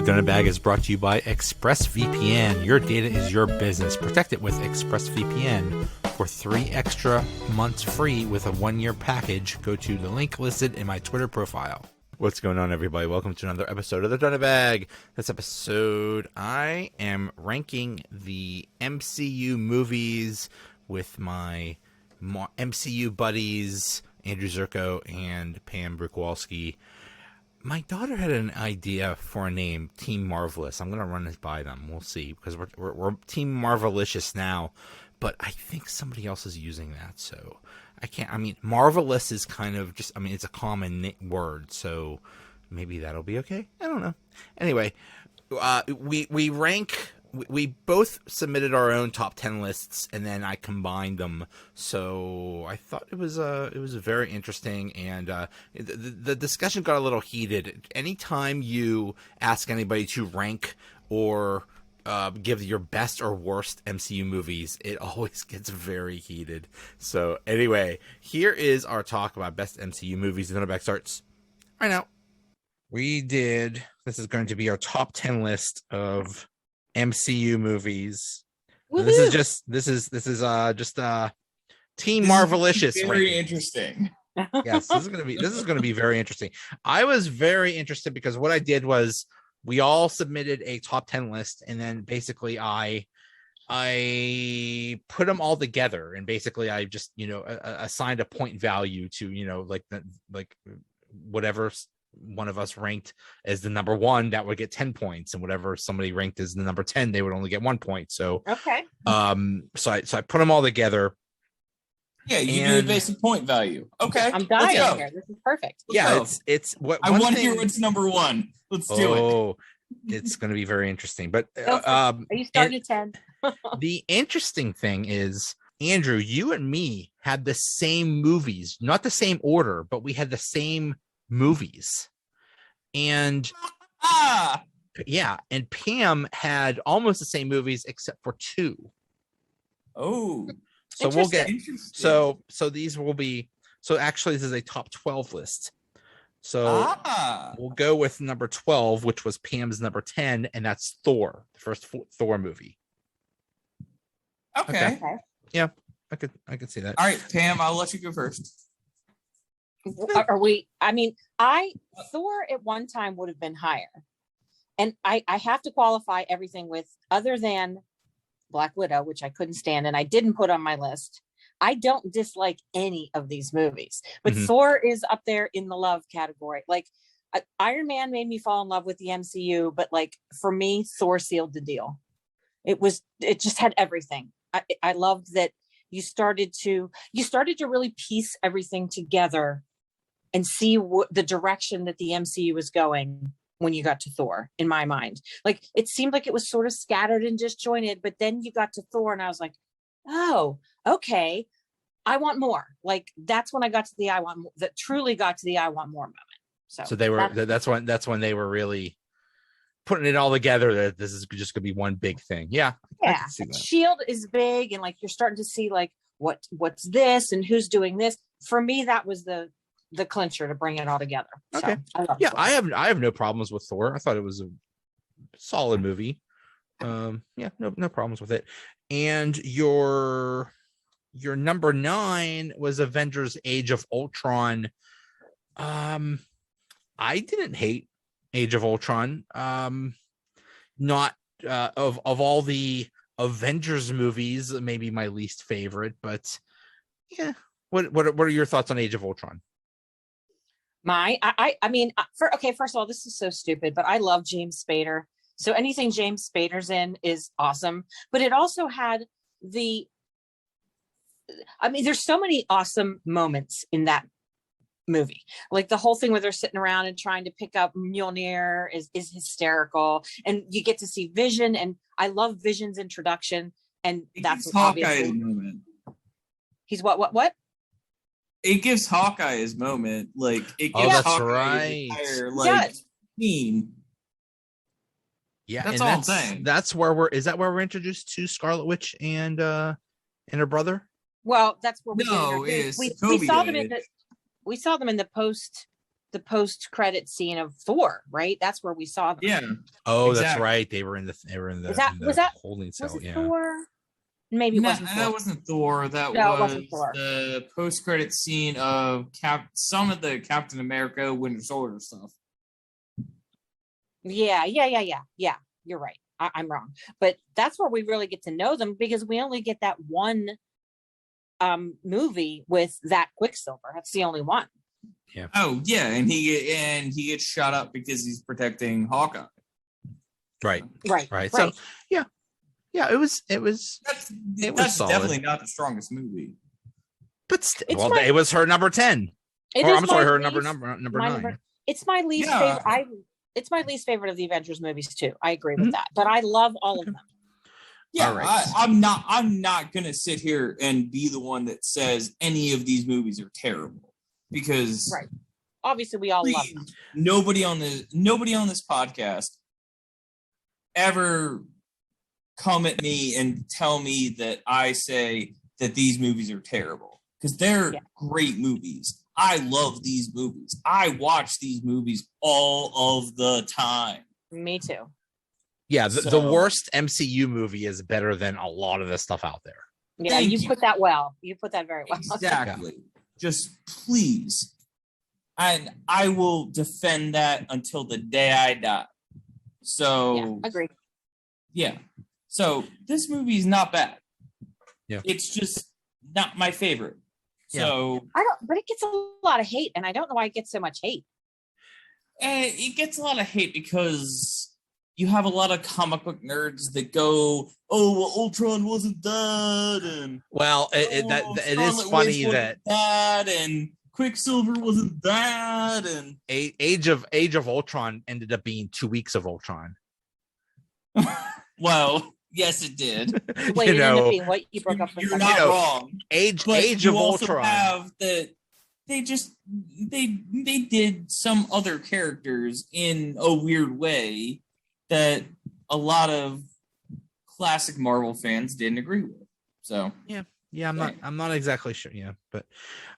Donut Bag is brought to you by ExpressVPN. Your data is your business. Protect it with ExpressVPN. For 3 extra months free with a 1-year package, go to the link listed in my Twitter profile. What's going on, everybody? Welcome to another episode of the Donut Bag. This episode, I am ranking the MCU movies with my MCU buddies, Andrew Dzurko and Pam Bruchwalski. My daughter had an idea for a name, Team Marvelous. I'm going to run this by them. We'll see, because we're Team Marvelicious now, but I think somebody else is using that, so I can't. I mean, Marvelous is kind of just, I mean, it's a common word, so maybe that'll be okay. I don't know. Anyway, we rank. We both submitted our own top 10 lists, and then I combined them. So I thought it was very interesting, and the discussion got a little heated. Anytime you ask anybody to rank or give your best or worst MCU movies, it always gets very heated. So anyway, here is our talk about best MCU movies. The Donut starts right now. This is going to be our top 10 list of MCU movies. This is just Team Marvelicious. Very interesting. Yes, this is going to be very interesting. I was very interested because what I did was we all submitted a top 10 list, and then basically I put them all together, and basically I just assigned a point value to like whatever one of us ranked as the number 1, that would get 10 points, and whatever somebody ranked as the number 10, they would only get 1 point. So okay. So I put them all together. Yeah, you do a basic point value. Okay, I'm dying here. This is perfect. It's what I want to hear what's number 1. Let's do it. Oh, it's going to be very interesting. But are you starting at 10? The interesting thing is, Andrew, you and me had the same movies, not the same order, but we had the same movies. And and Pam had almost the same movies except for 2. Oh, so we'll get so these will be, so actually this is a top 12 list. So we'll go with number 12, which was Pam's number 10, and that's Thor, the first Thor movie. Okay. Yeah, I could see that. All right, Pam, I'll let you go first. Are we? I mean, Thor at one time would have been higher, and I have to qualify everything with, other than Black Widow, which I couldn't stand and I didn't put on my list. I don't dislike any of these movies, but Thor is up there in the love category. Like Iron Man made me fall in love with the MCU, but like for me, Thor sealed the deal. It just had everything. I loved that you started to really piece everything together and see the direction that the MCU was going when you got to Thor, in my mind. Like, it seemed like it was sort of scattered and disjointed, but then you got to Thor and I was like, oh, okay, I want more. Like, that's when I got to the I want more, that truly got to the I want more moment. So they were, that's when they were really putting it all together, that this is just gonna be one big thing. Yeah. Shield is big, and like you're starting to see like what's this and who's doing this. For me, that was the clincher to bring it all together. Okay. So, I have no problems with Thor. I thought it was a solid movie. No problems with it. And your number 9 was Avengers Age of Ultron. I didn't hate Age of Ultron. Not of all the Avengers movies, maybe my least favorite, but yeah. What are your thoughts on Age of Ultron? I mean, first of all, this is so stupid, but I love James Spader. So anything James Spader's in is awesome. But it also had there's so many awesome moments in that movie. Like the whole thing where they're sitting around and trying to pick up Mjolnir is hysterical. And you get to see Vision, and I love Vision's introduction. And that's Hawkeye's moment. He's what? It gives Hawkeye his moment. Like, it gives Hawkeye his entire team. Yeah, that's all I'm saying. That's where we're introduced to Scarlet Witch and her brother. Well, that's where we saw them in the post the post-credit scene of Thor, right? That's where we saw them. Yeah. Oh, exactly. That's right. They were in the was that holding cell. Was it Thor? Maybe it wasn't Thor. That wasn't Thor. That was Thor. The post-credit scene of some of the Captain America Winter Soldier stuff. Yeah. You're right. I'm wrong, but that's where we really get to know them, because we only get that one movie with that Quicksilver. That's the only one. Yeah. Oh yeah, and he gets shot up because he's protecting Hawkeye. Right. So yeah, it was that's solid. Definitely not the strongest movie, but it was her number 10. I'm sorry, her number 9. It's my least favorite. It's my least favorite of the Avengers movies too. I agree with that, but I love all of them. Yeah, right. I'm not gonna sit here and be the one that says any of these movies are terrible, because obviously we all love them. Nobody on this podcast ever come at me and tell me that I say that these movies are terrible, because they're great movies. I love these movies. I watch these movies all of the time. Me too. Yeah, the worst MCU movie is better than a lot of the stuff out there. Yeah, you put that well. You put that very well. Exactly. Just please. And I will defend that until the day I die. So agree. Yeah. So this movie is not bad. Yeah. It's just not my favorite. So but it gets a lot of hate, and I don't know why it gets so much hate. It gets a lot of hate because you have a lot of comic book nerds that go, "Oh, well, Ultron wasn't that," and it is funny that and Quicksilver wasn't that, and Age of Ultron ended up being 2 weeks of Ultron. Well, yes, it did. Wait, it ended up being what? You broke up for You're not wrong. Age of Ultron. Have that they did some other characters in a weird way that a lot of classic Marvel fans didn't agree with. So I'm not exactly sure. Yeah, but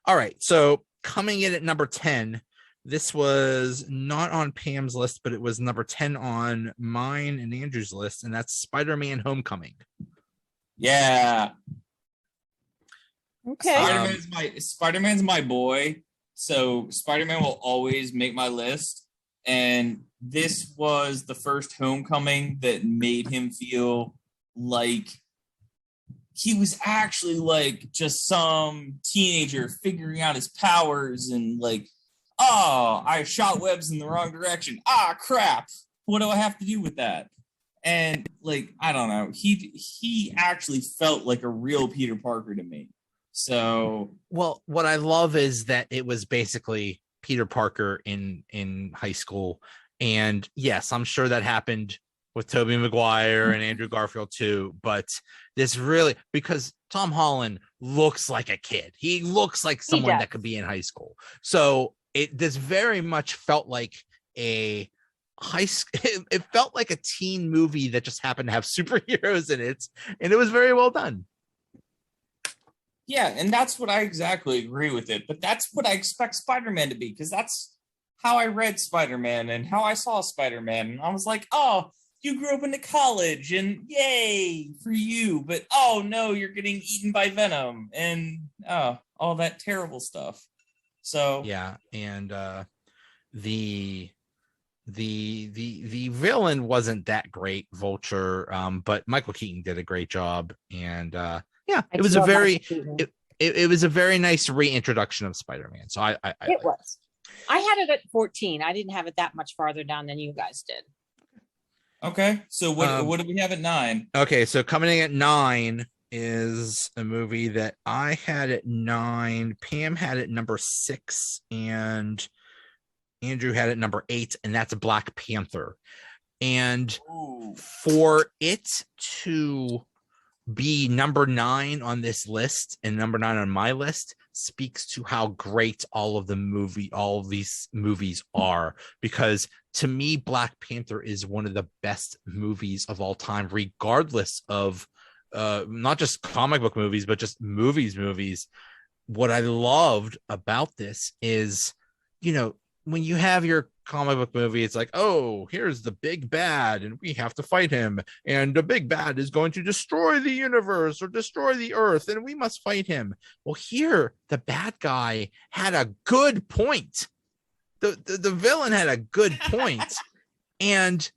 all right. So coming in at number 10, this was not on Pam's list, but it was number 10 on mine and Andrew's list, and that's Spider-Man: Homecoming. Yeah. Okay. Spider-Man's my boy, so Spider-Man will always make my list. And this was the first Homecoming that made him feel like he was actually like just some teenager figuring out his powers, and like, oh, I shot webs in the wrong direction. Ah, crap. What do I have to do with that? And like, I don't know. He actually felt like a real Peter Parker to me. So, well, what I love is that it was basically Peter Parker in high school. And yes, I'm sure that happened with Tobey Maguire and Andrew Garfield too, but this really, because Tom Holland looks like a kid. He looks like someone that could be in high school. So this very much felt like a it felt like a teen movie that just happened to have superheroes in it, and it was very well done. Yeah, and that's what I exactly agree with it. But that's what I expect Spider-Man to be, because that's how I read Spider-Man and how I saw Spider-Man. And I was like, oh, you grew up into college, and yay for you. But oh no, you're getting eaten by Venom, and all that terrible stuff. So yeah, and the villain wasn't that great, Vulture, but Michael Keaton did a great job, and it was a very nice reintroduction of Spider-Man. So I was. I had it at 14. I didn't have it that much farther down than you guys did. Okay, so what do we have at 9? Okay, so coming in at 9 is a movie that I had at 9. Pam had it number 6, and Andrew had it number 8, and that's Black Panther. And for it to be number 9 on this list and number 9 on my list speaks to how great all of these movies are, because to me, Black Panther is one of the best movies of all time, regardless of not just comic book movies, but just movies. What I loved about this is, when you have your comic book movie, it's like, oh, here's the big bad, and we have to fight him, and the big bad is going to destroy the universe or destroy the earth, and we must fight him. Well, here the bad guy had a good point. The villain had a good point, and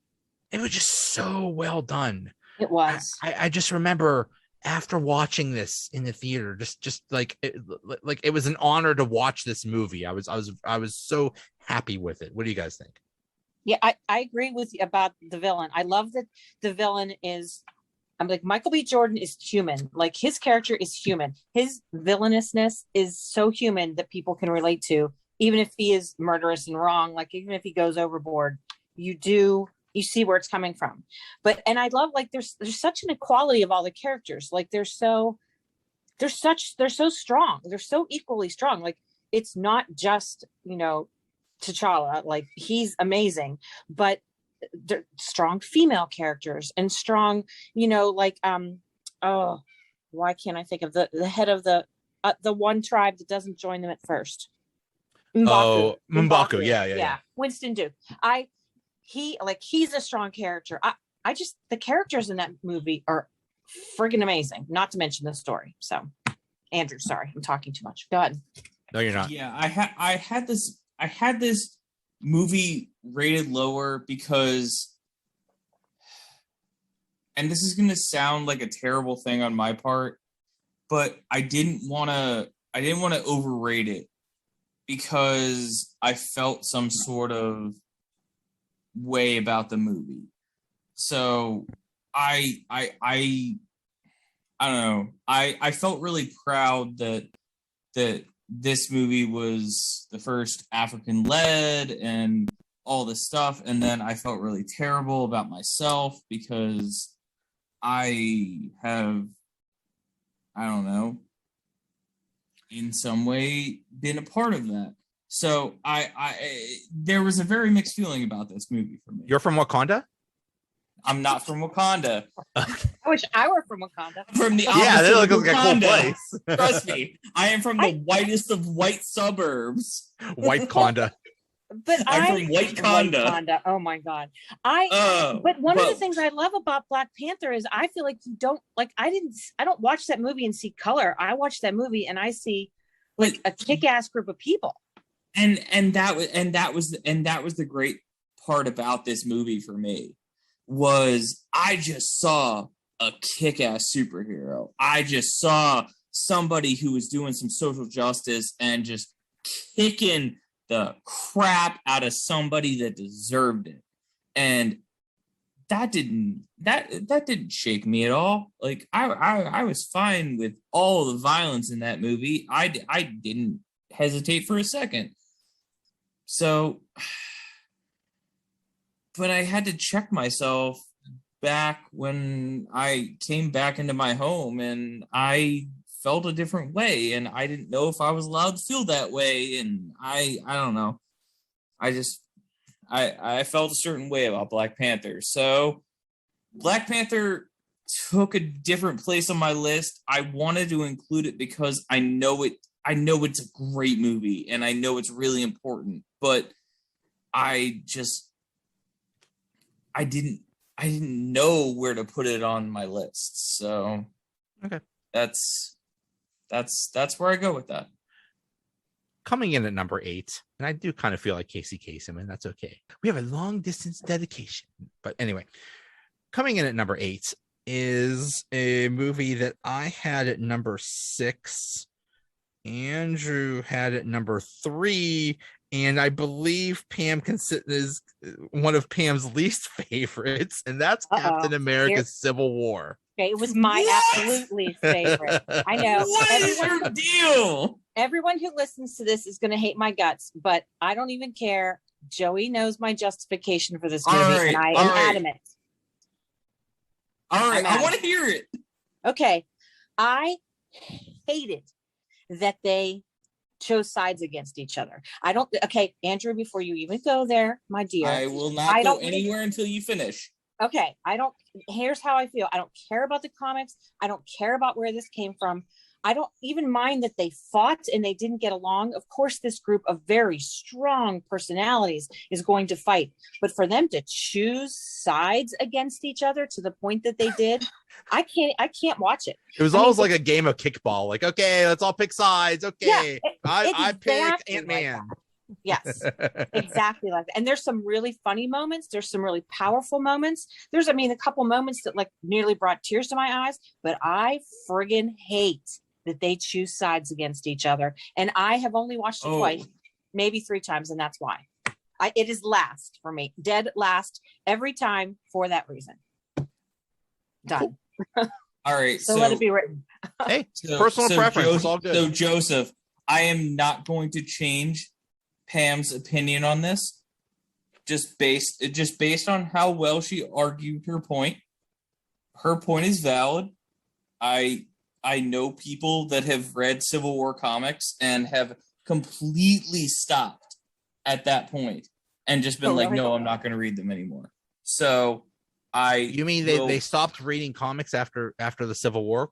it was just so well done. It was. I just remember after watching this in the theater, just like it was an honor to watch this movie. I was so happy with it. What do you guys think? Yeah, I agree with you about the villain. I love that the villain is, I'm like, Michael B. Jordan is human. Like, his character is human. His villainousness is so human that people can relate to, even if he is murderous and wrong. Like, even if he goes overboard, you see where it's coming from. But, and I love, like, there's such an equality of all the characters. Like, they're so strong. They're so equally strong. Like, it's not just, T'Challa, like, he's amazing, but they're strong female characters and strong, oh, why can't I think of the head of the one tribe that doesn't join them at first? M'Baku. Oh, M'Baku. Yeah. Winston Duke. He's a strong character. I just, the characters in that movie are friggin' amazing, not to mention the story. So, Andrew, sorry, I'm talking too much. Go ahead. No, you're not. Yeah, I had this movie rated lower because, and this is going to sound like a terrible thing on my part, but I didn't want to overrate it because I felt some sort of way about the movie. So I don't know. I felt really proud that this movie was the first African led and all this stuff, and then I felt really terrible about myself because I have, I don't know, in some way been a part of that. So I there was a very mixed feeling about this movie for me. You're from Wakanda? I'm not from Wakanda. I wish I were from Wakanda. From the yeah, that looks like a cool place. Trust me, I am from the whitest of white suburbs. White Conda. But I'm from White Conda. Oh my god! But one of the things I love about Black Panther is I feel like you don't like. I don't watch that movie and see color. I watch that movie and I see like a kick-ass group of people. And that was the great part about this movie for me, was I just saw a kick-ass superhero. I just saw somebody who was doing some social justice and just kicking the crap out of somebody that deserved it. And that didn't shake me at all. Like, I was fine with all the violence in that movie. I didn't hesitate for a second. So, but I had to check myself back when I came back into my home, and I felt a different way, and I didn't know if I was allowed to feel that way, and I don't know. I felt a certain way about Black Panther. So Black Panther took a different place on my list. I wanted to include it because I know it's a great movie and I know it's really important, but I didn't know where to put it on my list. So okay, that's where I go with that. Coming in at number 8, and I do kind of feel like Casey Kasem, and that's okay. We have a long distance dedication, but anyway, coming in at number 8 is a movie that I had at number 6. Andrew had it number 3, and I believe Pam is one of Pam's least favorites, and that's Captain America: Civil War. Okay, it was my absolute least favorite. I know. What is your deal? Everyone who listens to this is going to hate my guts, but I don't even care. Joey knows my justification for this movie, and I am adamant. All right, I want to hear it. Okay, I hated that they chose sides against each other. Okay, Andrew, before you even go there, my dear. I will not go anywhere until you finish. Okay, here's how I feel. I don't care about the comics. I don't care about where this came from. I don't even mind that they fought and they didn't get along. Of course, this group of very strong personalities is going to fight, but for them to choose sides against each other to the point that they did, I can't watch it. It was almost like a game of kickball. Like, okay, let's all pick sides. Okay, Yeah, I picked exactly Ant-Man. Yes, exactly like that. And there's some really funny moments. There's some really powerful moments. There's, a couple moments that like nearly brought tears to my eyes, but I friggin' hate that they choose sides against each other. And I have only watched it twice, maybe 3 times. And that's why it is last for me, dead last every time for that reason. Done. Cool. All right. So let it be written. Hey, personal preference. It's all good. So Joseph, I am not going to change Pam's opinion on this, just based on how well she argued her point. Her point is valid. I know people that have read Civil War comics and have completely stopped at that point and just been no, I'm not going to read them anymore. So you mean they stopped reading comics after the Civil War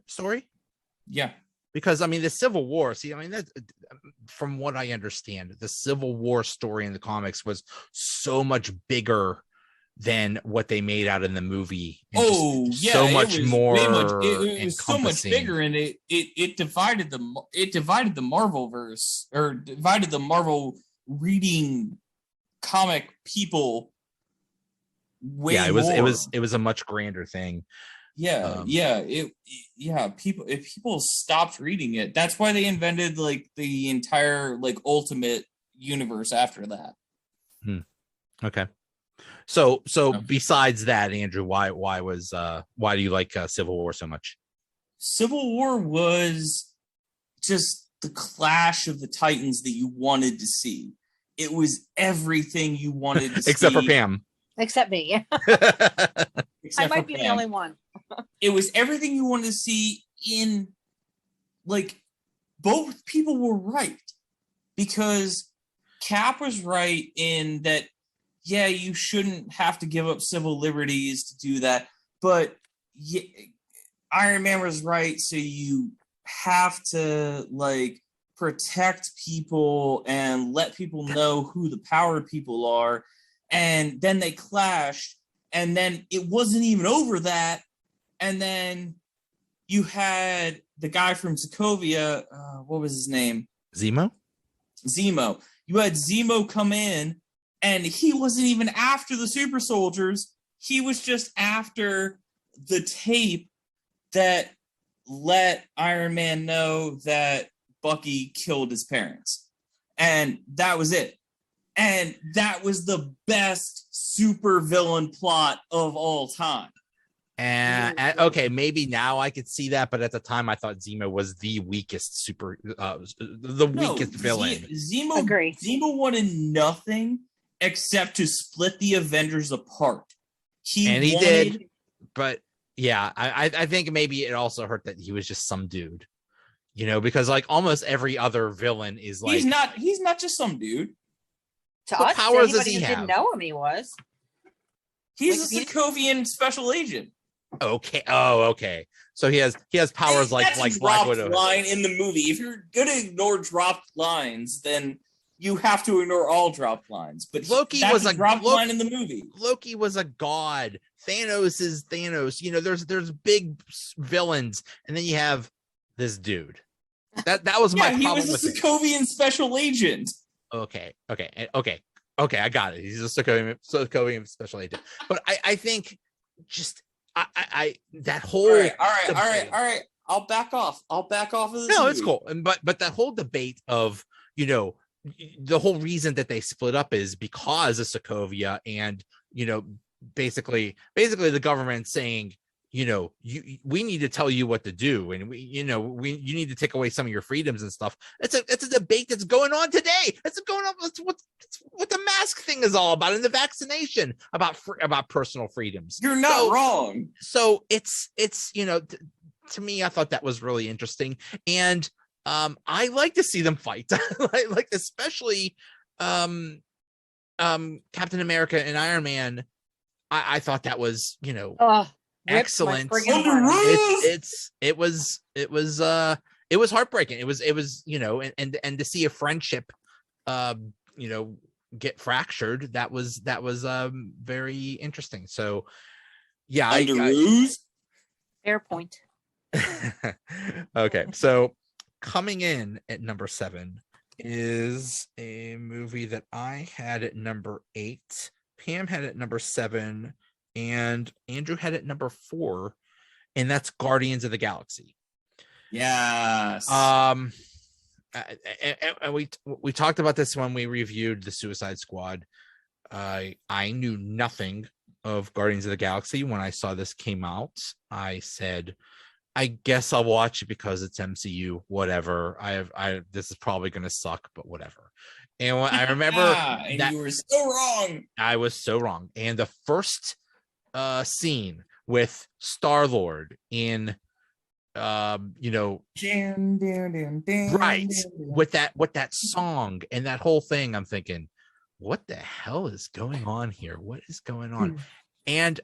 story? Yeah. Because the Civil War, that from what I understand, the Civil War story in the comics was so much bigger than what they made out in the movie. So much more. It was so much bigger, and it divided the Marvelverse, or divided the Marvel reading comic people way more. It was a much grander thing. People stopped reading it. That's why they invented like the entire like Ultimate universe after that. Okay. So besides that, Andrew, why do you like Civil War so much? Civil War was just the clash of the Titans that you wanted to see. It was everything you wanted to see. Except for Pam. Except me. I might be the only one. It was everything you wanted to see in, like, both people were right. Because Cap was right in that, yeah, you shouldn't have to give up civil liberties to do that. But Iron Man was right, so you have to, like, protect people and let people know who the powered people are. And then they clashed, and then it wasn't even over that. And then you had the guy from Sokovia, what was his name? Zemo. You had Zemo come in, and he wasn't even after the super soldiers. He was just after the tape that let Iron Man know that Bucky killed his parents. And that was it. And that was the best super villain plot of all time. And okay, maybe now I could see that, but at the time I thought Zemo was the weakest weakest villain. Zemo wanted nothing except to split the Avengers apart. He did, but yeah, I think maybe it also hurt that he was just some dude, because like almost every other villain is like he's not just some dude. To us, powers does he have? Didn't know him. He was. He's a Sokovian special agent. Okay. Oh, okay. So he has powers like Black Widow. Line in the movie. If you're gonna ignore dropped lines, then you have to ignore all dropped lines. But Loki was a dropped line in the movie. Loki was a god. Thanos is Thanos. There's big villains, and then you have this dude. That was my problem. He was a Sokovian special agent. Okay. I got it. He's a Sokovian special agent. But I think just I that whole all right. I'll back off of this. No, it's cool. But that whole debate of the whole reason that they split up is because of Sokovia, and basically the government saying, we need to tell you what to do, and you need to take away some of your freedoms and stuff. It's a debate that's going on today. It's going on. It's what the mask thing is all about, and the vaccination about personal freedoms. You're not wrong. So it's to me, I thought that was really interesting, and I like to see them fight. like especially Captain America and Iron Man. I thought that was excellent. friggin' heart out. It was heartbreaking. It was and to see a friendship get fractured, that was very interesting. So yeah, Fair point. Okay, so coming in at number 7 is a movie that I had at number 8, Pam had at number 7, and Andrew had at number 4, and that's Guardians of the Galaxy. Yes. And we talked about this when we reviewed the Suicide Squad. I knew nothing of Guardians of the Galaxy when I saw this came out. I said, I guess I'll watch it because it's MCU. Whatever. This is probably going to suck, but whatever. And when I remember and that you were so wrong. I was so wrong. And the first scene with Star-Lord in right, with that song and that whole thing, I'm thinking, what the hell is going on here? What is going on? And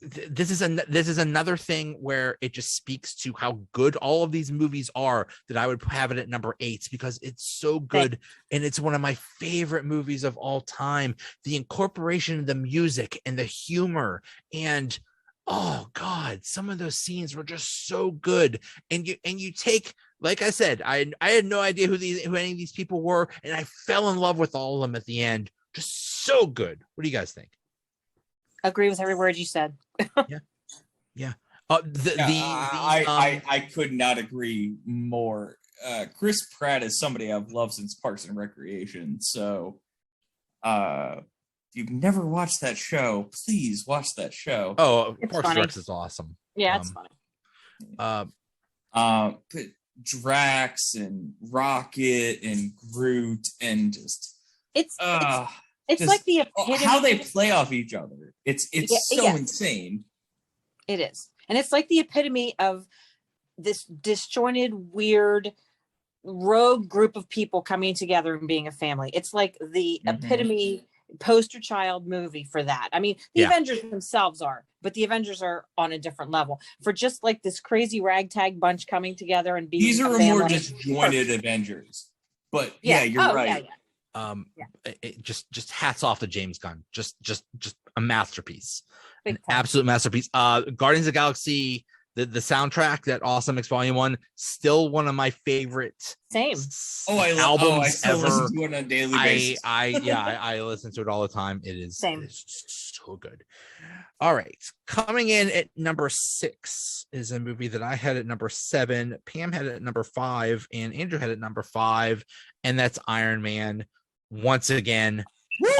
this is another thing where it just speaks to how good all of these movies are, that I would have it at number 8 because it's so good. And it's one of my favorite movies of all time. The incorporation of the music and the humor, and oh God, some of those scenes were just so good. And you take, like I said, I had no idea who any of these people were, and I fell in love with all of them at the end. Just so good. What do you guys think? Agree with every word you said. Yeah. I could not agree more. Chris Pratt is somebody I've loved since Parks and Recreation. So if you've never watched that show, please watch that show. Oh, Parks and Rec is awesome. Yeah, it's funny. But Drax and Rocket and Groot and just it's like the epitome. How they play off each other. It's insane. It is. And it's like the epitome of this disjointed, weird, rogue group of people coming together and being a family. It's like the epitome poster child movie for that. I mean, the Avengers themselves are, but the Avengers are on a different level. For just like this crazy ragtag bunch coming together and being these are more disjointed Avengers. But you're right. It just hats off to James Gunn. Just a masterpiece. An absolute masterpiece. Guardians of the Galaxy, the soundtrack, that Awesome X Volume 1, still one of my favorite albums I still ever. Listen to it on a daily basis. I listen to it all the time. It is so good. All right. Coming in at number 6 is a movie that I had at number 7, Pam had it at number 5, and Andrew had it at number 5, and that's Iron Man. Once again,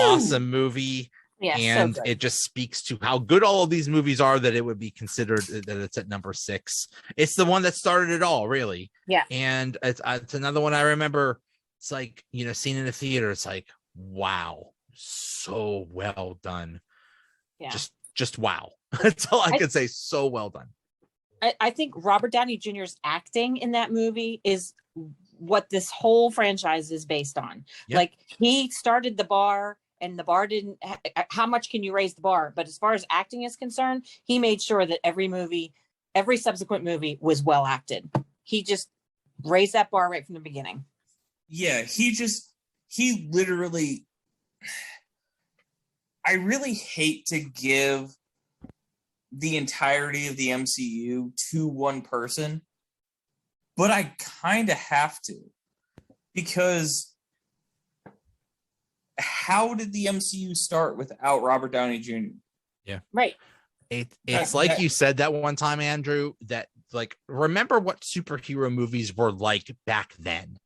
awesome movie. Yeah, and so it just speaks to how good all of these movies are that it would be considered that it's at number 6. It's the one that started it all, really. Yeah. And it's another one I remember. It's like, seeing in the theater, it's like, wow, so well done. Yeah. Just wow. That's all I could say. So well done. I think Robert Downey Jr.'s acting in that movie is what this whole franchise is based on. Yeah. Like, he started the bar, and the bar didn't how much can you raise the bar? But as far as acting is concerned, he made sure that every subsequent movie was well acted. He just raised that bar right from the beginning. Yeah, he literally, I really hate to give the entirety of the MCU to one person, but I kind of have to, because how did the MCU start without Robert Downey Jr.? Yeah. Right. It's like you said that one time, Andrew, that like, remember what superhero movies were like back then,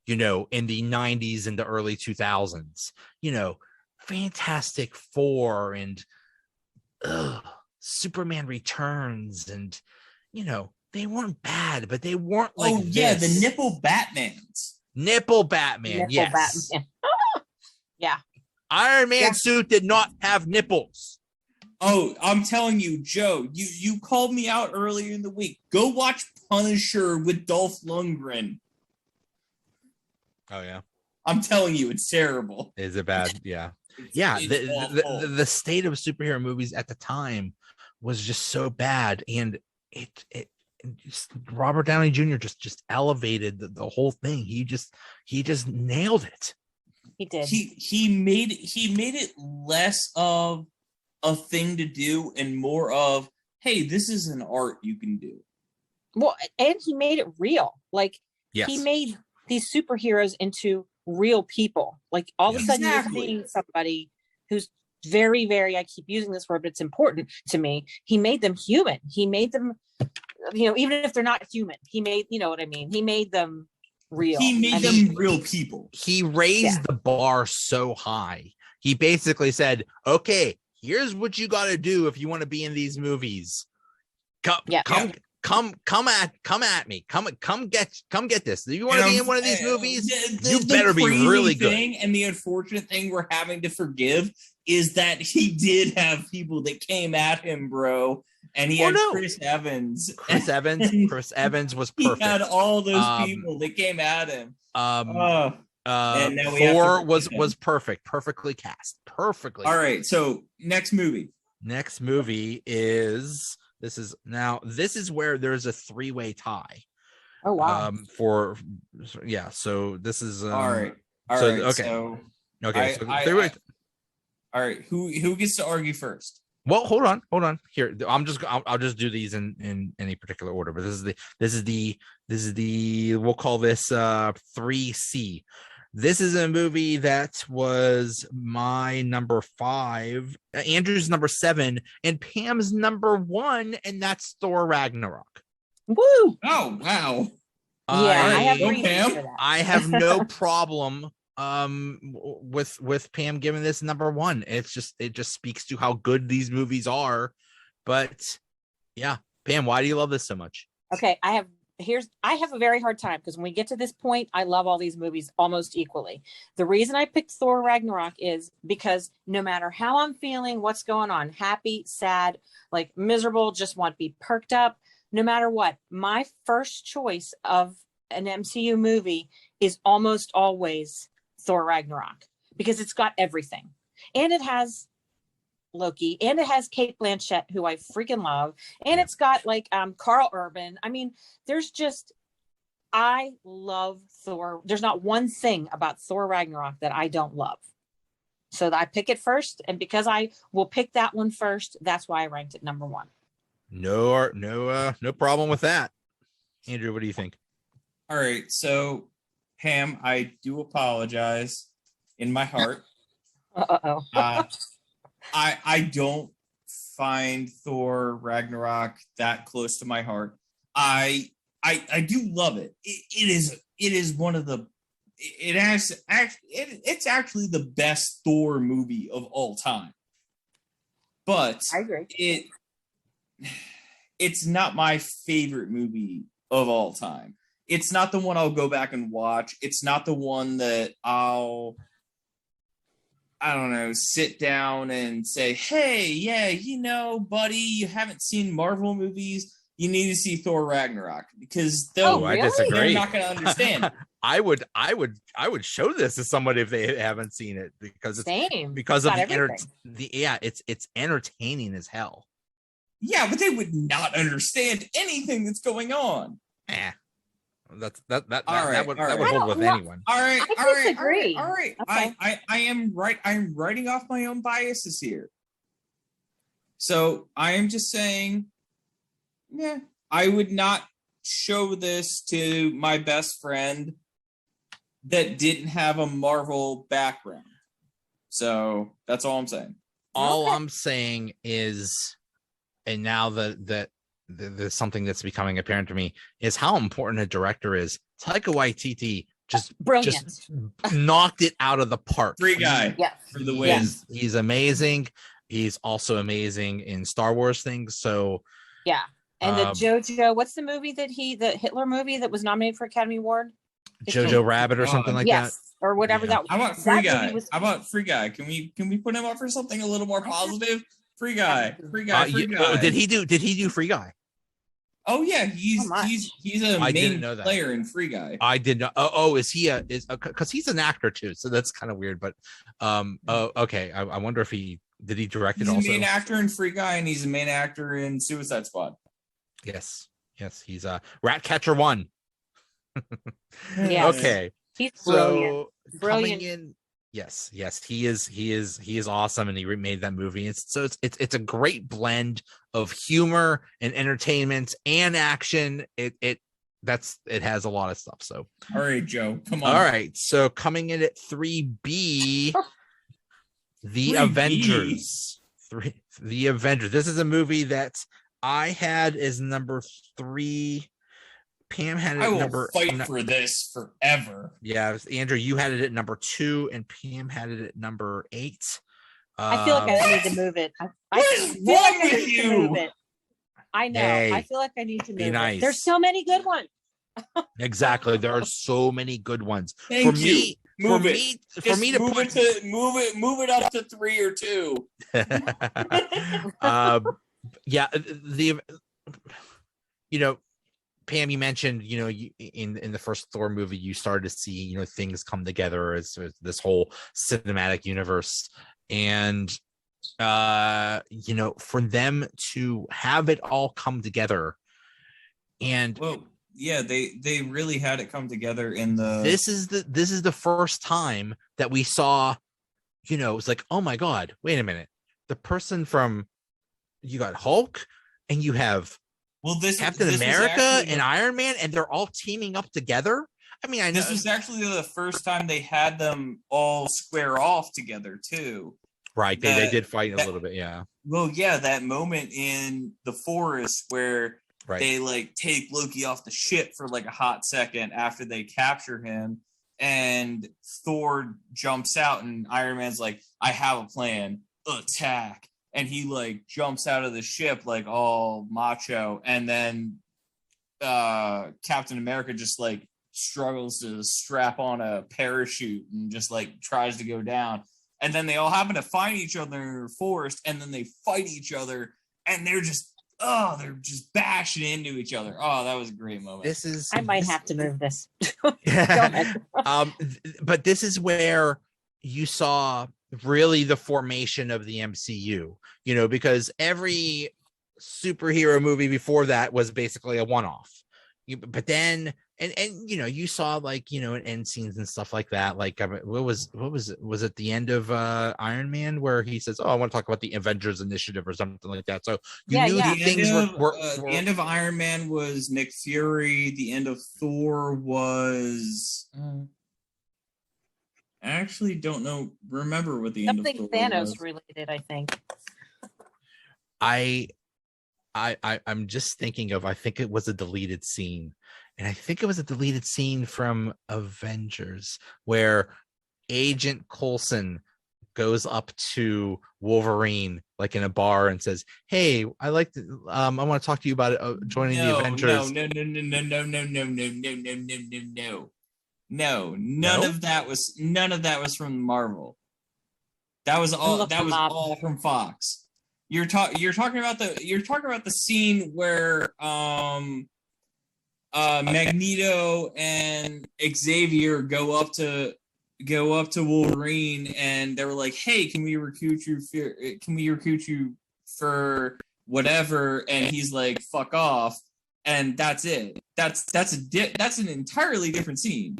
in the 90s and the early 2000s, Fantastic Four and Superman Returns, and they weren't bad, but they weren't like the nipple Batman. Yes. Batman. Yeah. Iron Man suit did not have nipples. Oh, I'm telling you, Joe, you called me out earlier in the week. Go watch Punisher with Dolph Lundgren. Oh yeah. I'm telling you, it's terrible. Is it bad? Yeah. The state of superhero movies at the time was just so bad, and it just, Robert Downey Jr. just elevated the whole thing. He just nailed it. He did. He made it less of a thing to do and more of, hey, this is an art you can do. Well, and he made it real. Like, Yes. he made these superheroes into real people. Like, all of a sudden you're seeing somebody who's very, very, I keep using this word, but it's important to me. He made them human. He made them, even if they're not human, he made, you know what I mean? He made them real. He made them real people. He raised the bar so high. He basically said, okay, here's what you got to do if you want to be in these movies. Come at me. Come get this. Do you want to be in one of these movies? You better be really good. And the unfortunate thing we're having to forgive is that he did have people that came at him, bro. And he had Chris Evans. Chris Evans was perfect. He had all those people that came at him. And now Thor was perfect, perfectly cast, perfectly. All right, so next movie is this is where there's a 3-way tie. Oh wow. So this is all right. So 3-way. All right, who gets to argue first? Well, hold on. Here, I'll just do these in any particular order. But this is the we'll call this 3C. This is a movie that was my number 5, Andrew's number 7, and Pam's number 1, and that's Thor Ragnarok. Woo! Oh wow! I have no problem with Pam giving this number 1. It just speaks to how good these movies are. But yeah, Pam, why do you love this so much? Okay, I have a very hard time because when we get to this point, I love all these movies almost equally. The reason I picked Thor Ragnarok is because no matter how I'm feeling, what's going on, happy, sad, like miserable, just want to be perked up, no matter what, my first choice of an MCU movie is almost always Thor Ragnarok because it's got everything. And it has Loki, and it has Cate Blanchett, who I freaking love, and it's got like Carl Urban. I mean, I love Thor. There's not one thing about Thor Ragnarok that I don't love. So I pick it first, and because I will pick that one first, that's why I ranked it number 1. No problem with that. Andrew, what do you think? All right, so Pam, I do apologize in my heart. I don't find Thor Ragnarok that close to my heart. I do love it. It is one of the it's actually the best Thor movie of all time. But I agree. It's not my favorite movie of all time. It's not the one I'll go back and watch. It's not the one that I don't know, sit down and say, hey, yeah, buddy, you haven't seen Marvel movies. You need to see Thor Ragnarok because I disagree. They're not going to understand. I would show this to somebody if they haven't seen it because it's entertaining as hell. Yeah, but they would not understand anything that's going on. That would hold with anyone. All right. Okay. I am right. I'm writing off my own biases here. So I am just saying, yeah, I would not show this to my best friend that didn't have a Marvel background. So that's all I'm saying. All I'm saying is, and now that there's something that's becoming apparent to me, is how important a director is. Taika Waititi just knocked it out of the park. Free Guy. Yeah. For the win. He's amazing. He's also amazing in Star Wars things. So yeah. And the JoJo, what's the movie the Hitler movie that was nominated for Academy Award? Jojo Rabbit or something like that. Or whatever that was. How about Free Guy? How about Free Guy? Can we put him up for something a little more positive? Free Guy. Free Guy. Did he do Free Guy? Oh yeah, he's a main player in Free Guy. I did not. Is he because he's an actor too, so that's kind of weird. But okay, I wonder if he Did he direct it He's also? a main actor in Free Guy, and he's a main actor in Suicide Squad. Yes. He's Ratcatcher 1. Yes. Okay. He's So brilliant. coming in, yes, he is awesome, and he remade that movie. It's a great blend of humor and entertainment and action. It has a lot of stuff. So all right, Joe, come on. All right, so coming in at 3B, The 3B. Avengers. The Avengers. This is a movie that I had as number 3. Pam had it I will number fight for this forever. Yeah, Andrew, you had it at number 2, and Pam had it at number 8. I feel like I need to move it. I What's wrong with you? I know. Hey, I feel like I need to move nice. it. There's so many good ones. Exactly, there are so many good ones. Thank for you. me, Move for it. me, Just for me to move it up to 3 or 2. Yeah, Pam, you mentioned, in the first Thor movie, you started to see, things come together as this whole cinematic universe. And, for them to have it all come together. And well, yeah, they really had it come together in the. This is the first time that we saw, it's like, oh my God, wait a minute. The person from, you got Hulk and you have Captain America and Iron Man, and they're all teaming up together. I mean, I know this was actually the first time they had them all square off together too. Right, they did fight a little bit, yeah. Well, yeah, that moment in the forest where they like take Loki off the ship for like a hot second after they capture him, and Thor jumps out, and Iron Man's like, "I have a plan, attack." And he like jumps out of the ship like all macho, and then Captain America just like struggles to strap on a parachute and just like tries to go down. And then they all happen to find each other in the forest, and then they fight each other, and they're just bashing into each other. Oh, that was a great moment. I might have to move this. Go ahead. But this is where you saw really the formation of the MCU, because every superhero movie before that was basically a one-off. But then, and you saw like, end scenes and stuff like that. Like, what was it the end of Iron Man where he says, "Oh, I want to talk about the Avengers Initiative" or something like that. So you knew things were the end of Iron Man was Nick Fury. The end of Thor was. I actually don't know. Remember what the end of Thor was. Something Thanos was. related, I think. I'm just thinking of, I think it was a deleted scene, and I think it was a deleted scene from Avengers where Agent Coulson goes up to Wolverine like in a bar and says, "Hey, I want to talk to you about joining the Avengers." No, none of that was from Marvel. That was all from Fox. You're talking about the scene where Magneto and Xavier go up to Wolverine, and they were like, "Hey, can we recruit you for whatever?" And he's like, "Fuck off." And that's it. That's an entirely different scene.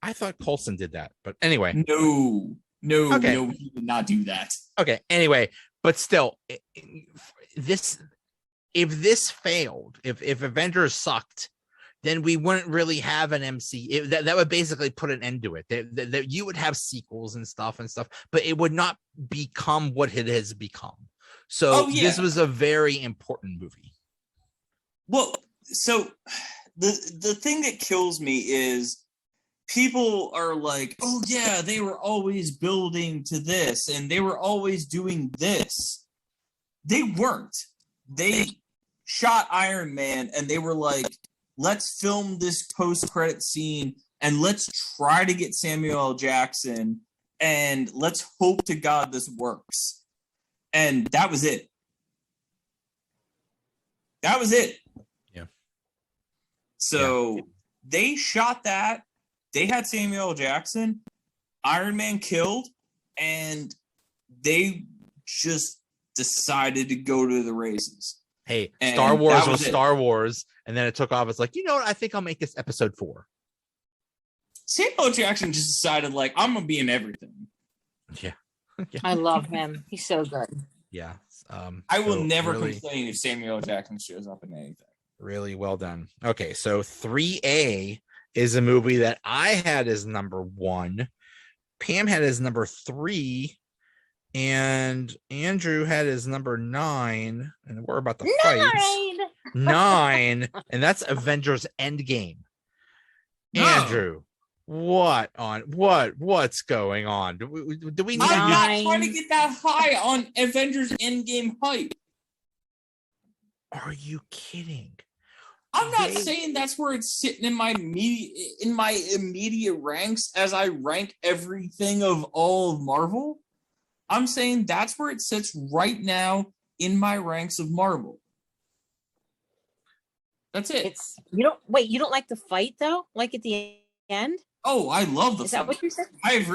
I thought Coulson did that, but anyway. No, he did not do that. Okay, anyway, but still, if this failed, if Avengers sucked, then we wouldn't really have an MC. That would basically put an end to it. That you would have sequels and stuff, but it would not become what it has become. So This was a very important movie. Well, so the thing that kills me is people are like, "Oh yeah, they were always building to this, and they were always doing this." They weren't. They shot Iron Man, and they were like, "Let's film this post-credit scene, and let's try to get Samuel L. Jackson, and let's hope to God this works." And that was it. That was it. Yeah. So they shot that. They had Samuel L. Jackson. Iron Man killed, and they just decided to go to the races. Hey, And Star Wars that was was it. Star Wars, and then it took off. It's like, you know what? I think I'll make this episode 4. Samuel L. Jackson just decided, like, I'm gonna be in everything. Yeah. Yeah. I love him. He's so good. Yeah. I will So never really, complain if Samuel L. Jackson shows up in anything. really well done. Okay, so 3A is a movie that I had as number 1. Pam had as number 3, and Andrew had as number 9. And we're about to fight. 9, and that's Avengers Endgame. No. Andrew, what's going on? Do we need I'm you? not trying to get that high on Avengers Endgame hype. Are you kidding? I'm not saying that's where it's sitting in my immediate ranks as I rank everything of all of Marvel. I'm saying that's where it sits right now in my ranks of Marvel. That's it. You don't like the fight though? Like at the end? Oh, I love the Is fight. that what you said? I have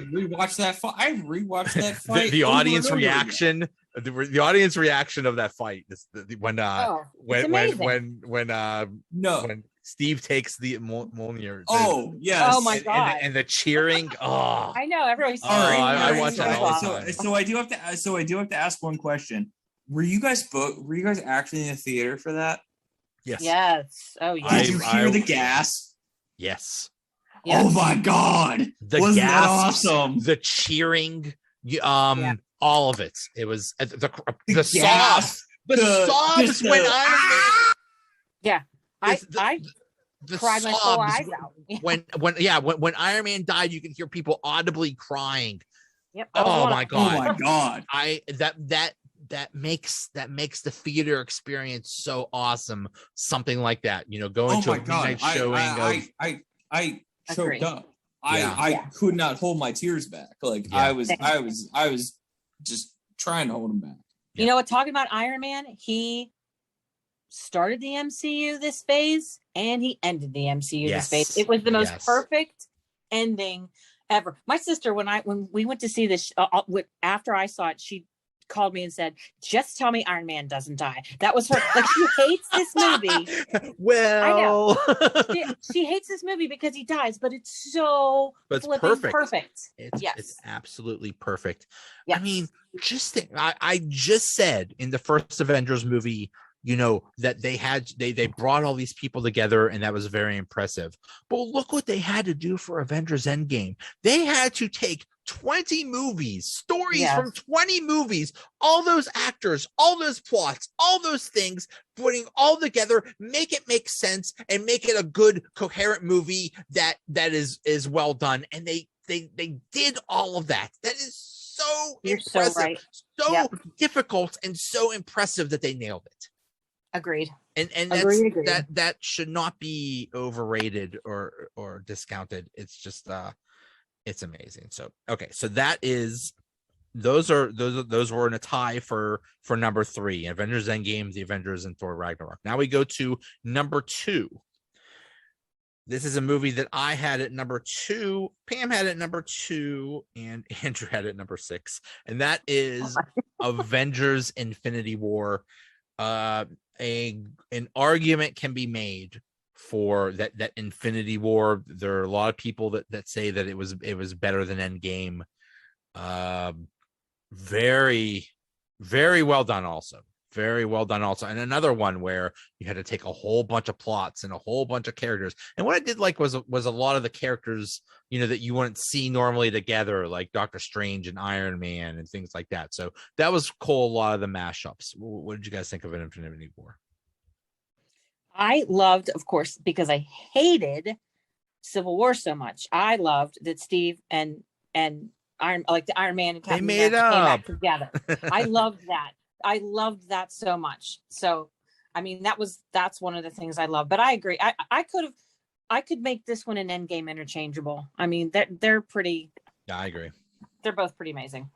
rewatched that fight. I've rewatched that fight. The audience reaction. The audience reaction of that fight is when Steve takes the Mjolnir. Oh yes. Oh my god. And the cheering. Oh, I know everybody's. I watch that all the time. So I do have to ask one question. Were you guys actually in the theater for that? Yes. Yes. Oh yeah. Did you hear the gas? Yes. Yes. Oh my god. Wasn't that awesome? The cheering. All of it. It was the gas. sobs when Iron Man. Yeah, I cried my whole eyes out. when Iron Man died, you can hear people audibly crying. Yep. Oh my god. Oh my god. That makes the theater experience so awesome. Something like that, going to a midnight showing. I choked up. I could not hold my tears back. Like I was just trying to hold them back. You know what? Talking about Iron Man, he started the MCU this phase and he ended the MCU this phase. It was the most perfect ending ever. My sister, when we went to see this, after I saw it, she called me and said, "Just tell me Iron Man doesn't die." That was her. Like, she hates this movie. Well, I know. She hates this movie because he dies, but it's so perfect. It's absolutely perfect. Yes. I mean, just think, I just said in the first Avengers movie, that they brought all these people together, and that was very impressive. But look what they had to do for Avengers Endgame. They had to take 20 movies, stories from 20 movies, all those actors, all those plots, all those things, putting all together, make it make sense, and make it a good, coherent movie that is well done. And they did all of that. That is so impressive, so right. So difficult, and so impressive that they nailed it. Agreed. And Agreed. that should not be overrated or discounted. It's just it's amazing. So okay, so that is those were in a tie for number 3, Avengers Endgame, The Avengers, and Thor Ragnarok. Now we go to number 2. This is a movie that I had at number 2, Pam had at number 2, and Andrew had at number 6, and that is Avengers Infinity War. An argument can be made for that Infinity War. There are a lot of people that say that it was better than Endgame. Very, very well done also. Very well done also. And another one where you had to take a whole bunch of plots and a whole bunch of characters. And what I did like was a lot of the characters, that you wouldn't see normally together, like Doctor Strange and Iron Man and things like that. So that was cool. A lot of the mashups. What did you guys think of an Infinity War? I loved, of course, because I hated Civil War so much. I loved that Steve and Iron Man and Captain America came back together. I loved that. I loved that so much. So, I mean, that's one of the things I love. But I agree. I could make this one an Endgame interchangeable. I mean, they're pretty. Yeah, I agree. They're both pretty amazing.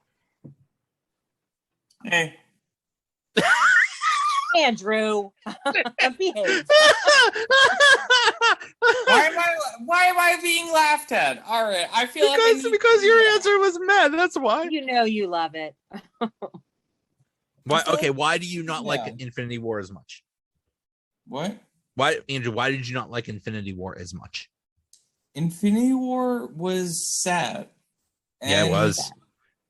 Hey. Andrew, behave. Why am I being laughed at? All right, I feel because your answer was mad. That's why. You know you love it. Why? Okay, why do you not like Infinity War as much? What? Why, Andrew? Why did you not like Infinity War as much? Infinity War was sad. Yeah, it was.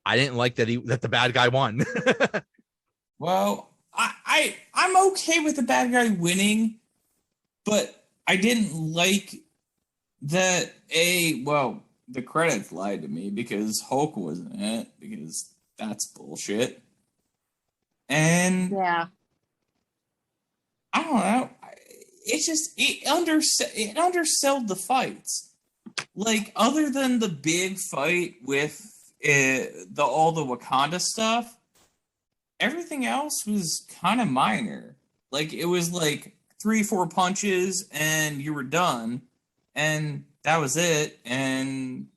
I didn't like that the bad guy won. Well, I'm okay with the bad guy winning, but I didn't like that. The credits lied to me because Hulk wasn't in it, because that's bullshit. And yeah, I don't know. It undersold the fights. Like, other than the big fight with all the Wakanda stuff, everything else was kind of minor. Like, it was like 3-4 punches and you were done, and that was it. And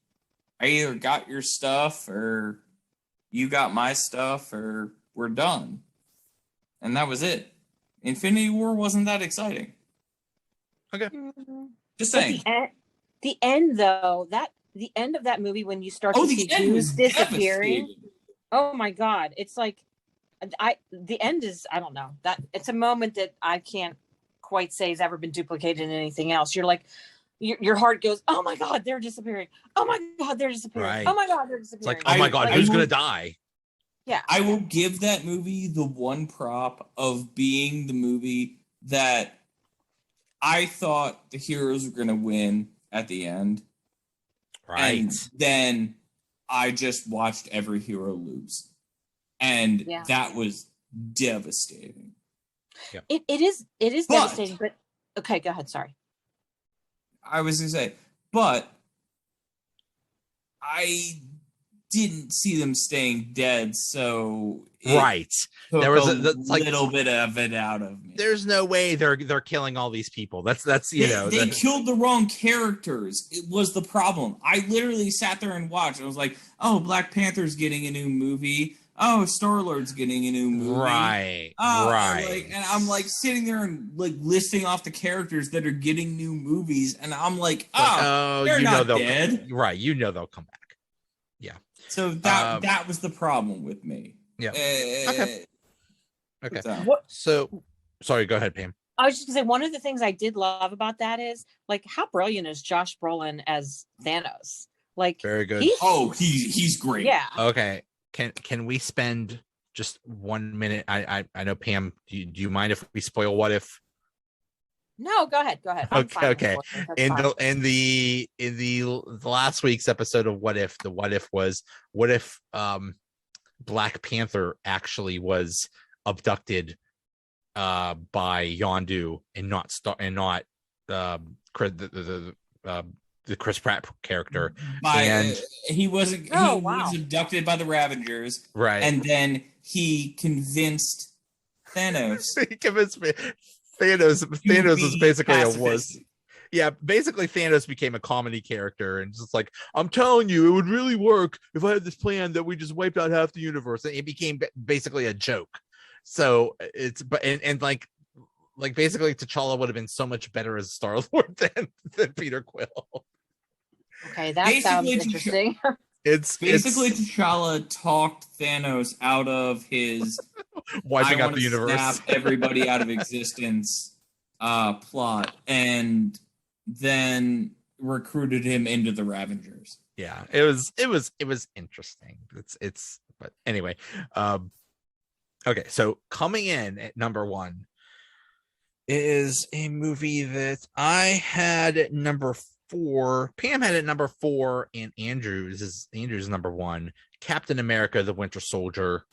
I either got your stuff or you got my stuff, or we're done. And that was it. Infinity War wasn't that exciting. Okay. Just saying. The end, though, the end of that movie, when you start to see Jews disappearing. Oh my God. It's like, the end is, I don't know, that it's a moment that I can't quite say has ever been duplicated in anything else. You're like, your heart goes, oh my God, they're disappearing. Oh my God, they're disappearing. Right. Oh my God, they're disappearing. It's like, oh my God, who's going to die? Yeah. I will give that movie the one prop of being the movie that I thought the heroes were going to win at the end. Right. And then I just watched every hero lose. And that was devastating. Yeah. It is devastating, but okay, go ahead. Sorry. I was going to say, but I didn't see them staying dead, so right. There was a little bit of it out of me. There's no way they're killing all these people. That's they killed the wrong characters. It was the problem. I literally sat there and watched. I was like, oh, Black Panther's getting a new movie. Oh, Star-Lord's getting a new movie. Right. And I'm like sitting there and like listing off the characters that are getting new movies, and I'm like, they're not dead. Right. They'll come back. Yeah. So that was the problem with me. Yeah. Okay. So, sorry, go ahead, Pam. I was just gonna say, one of the things I did love about that is, like, how brilliant is Josh Brolin as Thanos? Like, very good. He's great. Yeah. Okay. Can we spend just 1 minute? I know, Pam. Do you mind if we spoil What If? No, go ahead. Okay. In the last week's episode of What If, the What If was, what if Black Panther actually was abducted by Yondu and not the Chris Pratt character. He was abducted by the Ravengers, right? And then he convinced Thanos. Thanos was basically a wuss. Yeah, basically Thanos became a comedy character, and just like, I'm telling you, it would really work if I had this plan that we just wiped out half the universe. And it became basically a joke. So it's like basically T'Challa would have been so much better as Star-Lord than Peter Quill. Okay, that sounds interesting. It's T'Challa talked Thanos out of his wiping out the universe, snap everybody out of existence plot, and then recruited him into the Ravengers. Yeah, it was interesting. But anyway, okay, so coming in at number 1 is a movie that I had at number 4. Pam had it number 4, and Andrew's number 1. Captain America: The Winter Soldier.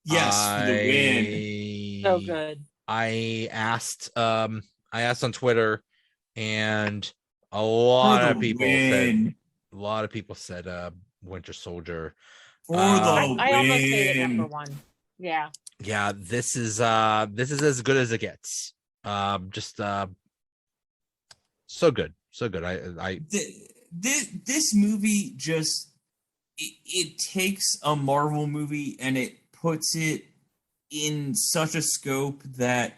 Yes, for the win. So good. I asked on Twitter, and a lot of people said Winter Soldier. I almost made it number 1. Yeah. Yeah, this is as good as it gets. Just so good. So good. This movie just it takes a Marvel movie and it puts it in such a scope that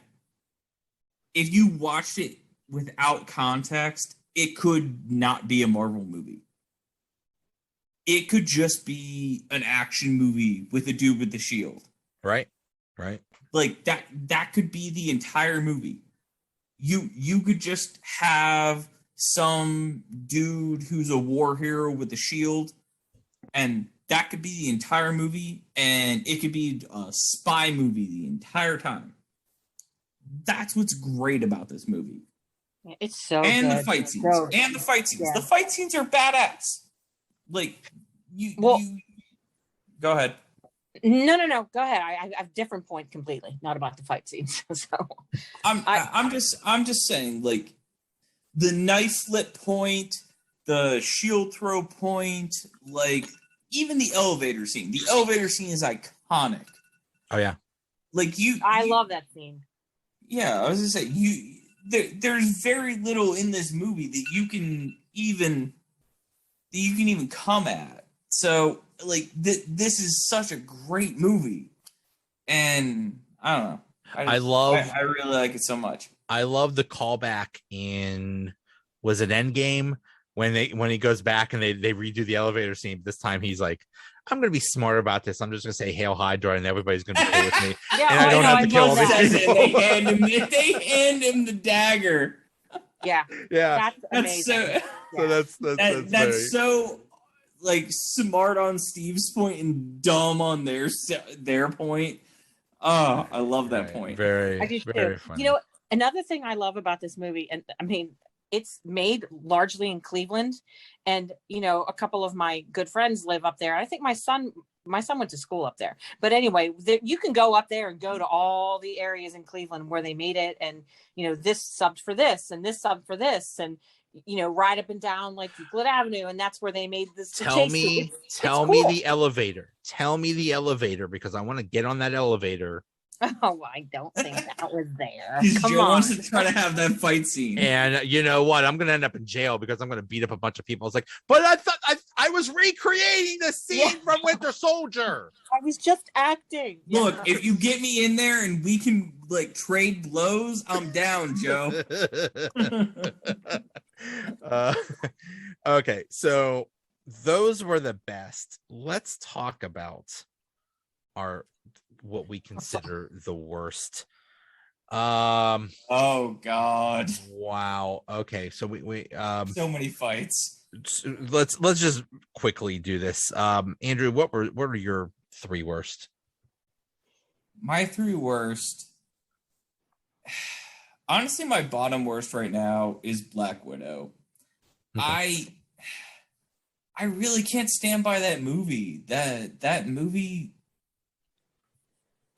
if you watched it without context, it could not be a Marvel movie. It could just be an action movie with a dude with the shield. Right. Like that could be the entire movie. You could just have some dude who's a war hero with a shield, and that could be the entire movie, and it could be a spy movie the entire time. That's what's great about this movie. It's so And good. the fight scenes. So And the fight scenes. Yeah. The fight scenes are badass. Like you go ahead. No. Go ahead. I have a different point completely, not about the fight scenes. So I'm just saying, like, the knife flip point, the shield throw point, like even the elevator scene. The elevator scene is iconic. Oh yeah. Like I love that scene. Yeah, I was gonna say there's very little in this movie that you can even come at. So like this is such a great movie, and I don't know. I really like it so much. I love the callback in, was it Endgame, when he goes back and they redo the elevator scene. This time he's like, I'm gonna be smart about this. I'm just gonna say Hail Hydra and everybody's gonna be cool with me. Yeah, and I don't have to kill all these people. They hand him the dagger. Yeah. Yeah. That's amazing. That's so like smart on Steve's point and dumb on their point. Oh, I love that point. Very, I do very too. funny. You know, another thing I love about this movie, and I mean, it's made largely in Cleveland, and you know, a couple of my good friends live up there. I think my son went to school up there. But anyway, you can go up there and go to all the areas in Cleveland where they made it, and you know, this subbed for this, and this subbed for this, and you know, right up and down like Euclid Avenue, and that's where they made this. Tell me the elevator. Tell me the elevator, because I want to get on that elevator. Oh, I don't think that was there. Come Joe on. Wants to try to have that fight scene. And you know what? I'm going to end up in jail because I'm going to beat up a bunch of people. It's like, but I thought I was recreating the scene from Winter Soldier. I was just acting. Look, if you get me in there and we can like trade blows, I'm down, Joe. Okay, so those were the best. Let's talk about what we consider the worst. Oh God. Wow. Okay, so we so many fights. Let's just quickly do this. Andrew, what are your three worst? My three worst. Honestly, my bottom worst right now is Black Widow. Okay. I really can't stand by that movie. That movie,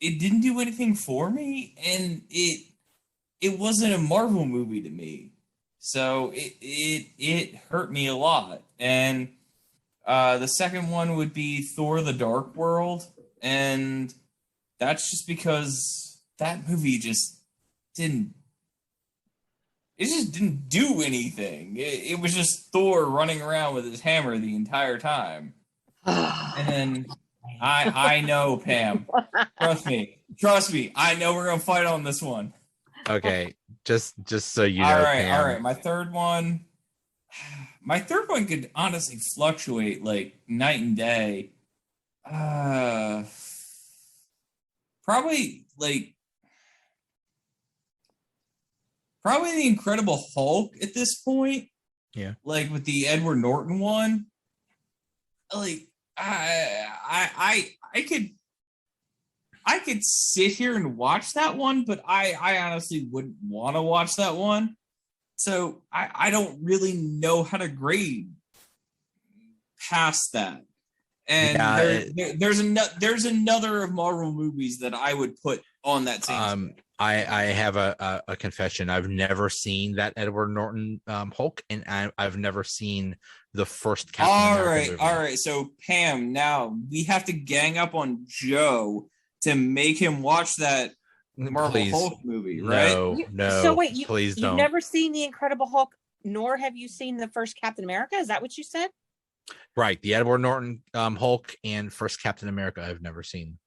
it didn't do anything for me, and it wasn't a Marvel movie to me. So it hurt me a lot. And the second one would be Thor: The Dark World, and that's just because that movie just didn't do anything. It was just Thor running around with his hammer the entire time. And then I know, Pam. Trust me. I know we're gonna fight on this one. Okay, just so you know. All right, Pam. all right. My third one could honestly fluctuate like night and day. Probably the Incredible Hulk at this point. Yeah. Like with the Edward Norton one. Like I could sit here and watch that one, but I honestly wouldn't want to watch that one. So I don't really know how to grade past that. And there's another of Marvel movies that I would put on that same. I have a confession. I've never seen that Edward Norton Hulk, and I've never seen the first Captain America movie. All right. So Pam, now we have to gang up on Joe to make him watch that Marvel Hulk movie, right? No. So wait, please don't. You've never seen the Incredible Hulk, nor have you seen the first Captain America? Is that what you said? Right, the Edward Norton Hulk and first Captain America I've never seen.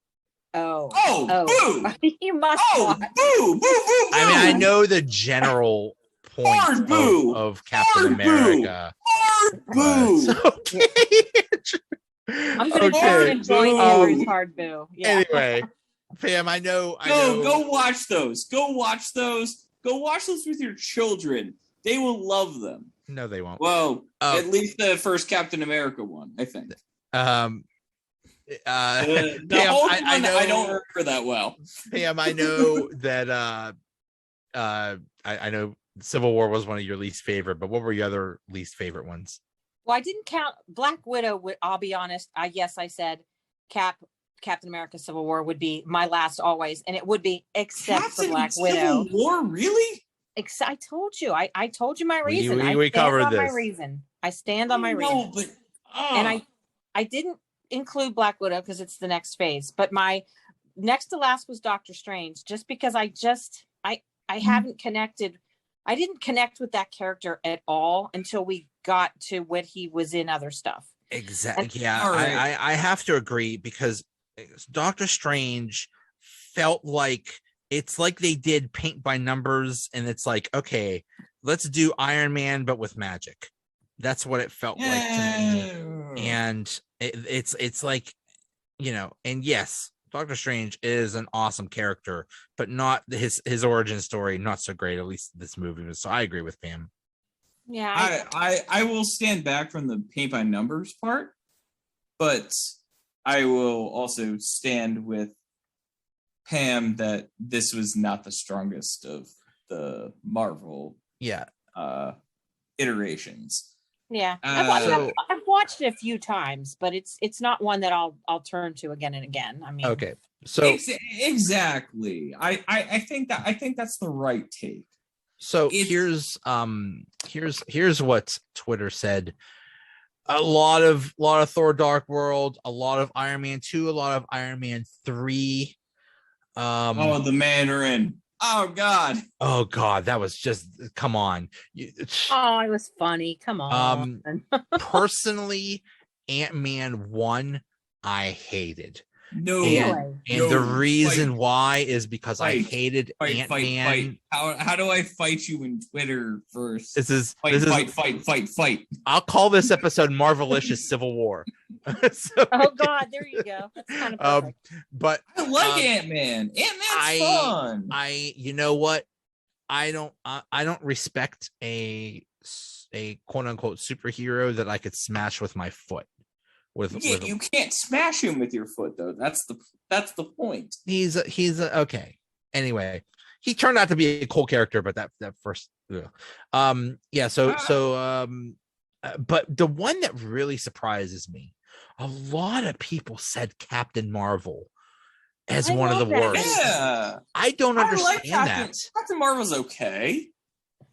Oh, boo! You must Oh, watch. boo, boo, boo, boo! I mean, I know the general point Hard boo! of Captain Hard America. Hard boo! Okay. I'm gonna Okay. join Andrew's hard boo. Yeah. Anyway, Pam, I know. Go watch those. Go watch those. Go watch those with your children. They will love them. No, they won't. Well, at least the first Captain America one, I think. Pam, I don't remember that well. Pam, I know that I know Civil War was one of your least favorite, but what were your other least favorite ones? Well, I didn't count Black Widow. I'll be honest. I said Captain America Civil War would be my last always, and it would be except for Black Widow. Civil War, really? I told you. I told you my reason. We I covered stand on this. my reason. I stand on my reason. No, but and I didn't include Black Widow because it's the next phase. But my next to last was Doctor Strange, just because I haven't connected. I didn't connect with that character at all until we got to what he was in other stuff. Exactly. Yeah, right. I have to agree because Doctor Strange felt like it's like they did paint by numbers, and it's like, okay, let's do Iron Man but with magic. That's what it felt like to me. And it's like, and yes, Doctor Strange is an awesome character, but not his origin story, not so great, at least this movie. So I agree with Pam. Yeah. I will stand back from the paint by numbers part, but I will also stand with Pam that this was not the strongest of the Marvel iterations. Yeah, I've watched it a few times, but it's not one that I'll turn to again and again. I mean, okay, so exactly. I think that's the right take. So here's what Twitter said. A lot of Thor: Dark World, a lot of Iron Man 2, a lot of Iron Man 3. The Mandarin. Oh God, that was just, come on. It was funny. Come on. Personally, Ant-Man 1, I hated. No, and the reason why is because I hated Ant-Man. Fight. How do I fight you in Twitter first? This is fight. I'll call this episode Marvelicious Civil War. Oh God, there you go. That's kind of perfect. But I like Ant-Man. Ant-Man's fun. You know what? I don't respect a quote unquote superhero that I could smash with my foot. You can't smash him with your foot though. That's the point. He's okay. Anyway, he turned out to be a cool character, but that first, but the one that really surprises me, a lot of people said Captain Marvel as one of the worst. Yeah, I don't understand that. Captain Marvel's okay.